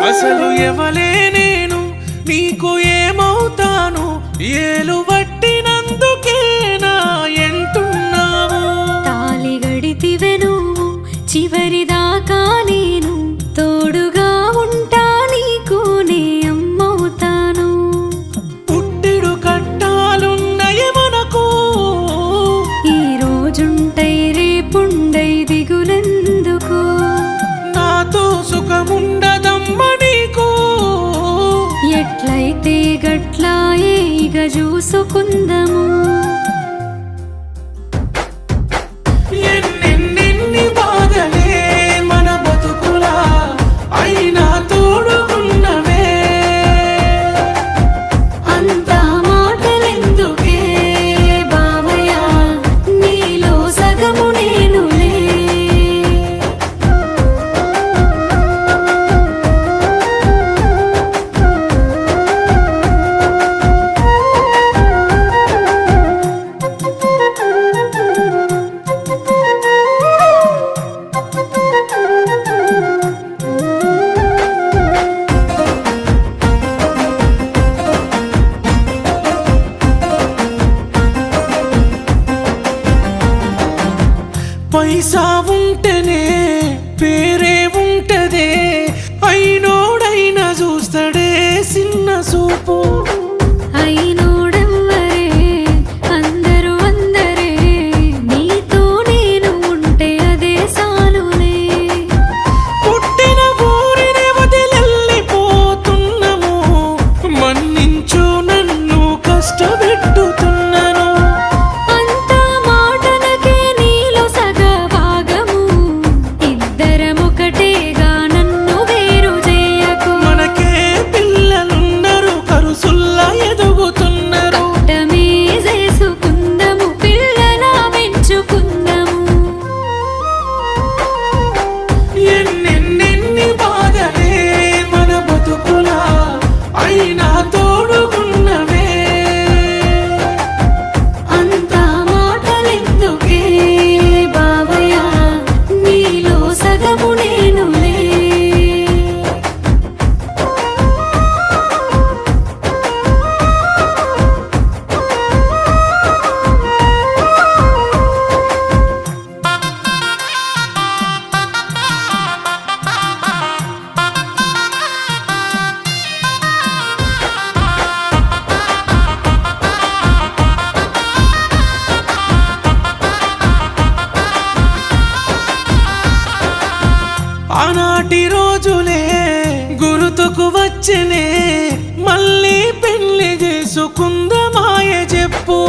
అసలు ఎవలే నేను నీకు ఏమవుతాను ఏలు పట్టినందుకే నా ఎంటున్నావు తాళి గడితివే నువ్వు చివరిదాకా నేను తోడుగా ఉంటా నీకు నే అమ్మవుతాను పుట్టిడు కట్టాలున్నయ మనకు ఈ రోజుంటై రేపుండై దిగులెందుకు నాతో సుఖముండదమ్మ నీకు ఎట్లయితే గట్లాయే ఇక చూసుకుందము ఎన్నెన్నెన్ని బాధలే మన బతుకులా అయినా తోడుకున్నవే అంతా మాటలెందుకే బావయ్య నీలో సగము నేనులే పైసా ఉంటేనే పేరే ఉంటదే అయినోడైనా చూస్తాడే చిన్న చూపు అయినోడెవ్వరే అందరూ అందరే నీతో నేను ఉంటే అదే సాలులే పుట్టిన ఊరిని వదిలెళ్ళిపోతున్నాము మన్నించు నన్ను కష్టపెట్టుతున్నాను అంతా మాటలకే నీలో సగభాగము ఇద్దరమొకటేగా నన్ను వేరు చేయకు మనకే పిల్లలున్నారు కరుసుల్లా ఎదుగుతున్నారు కట్టమే చేసుకుందము పిల్లలా పెంచుకుందము ఎన్నెన్నెన్ని బాధలే మన బతుకులా అయినా తోడుకున్నవే అంతా మాటలెందుకే బావయ్య నీలో సగము నేనులే ఆనాటి రోజులే గుర్తుకు వచ్చనే మళ్ళీ పెళ్లి చేసుకుందమాయ చెప్పు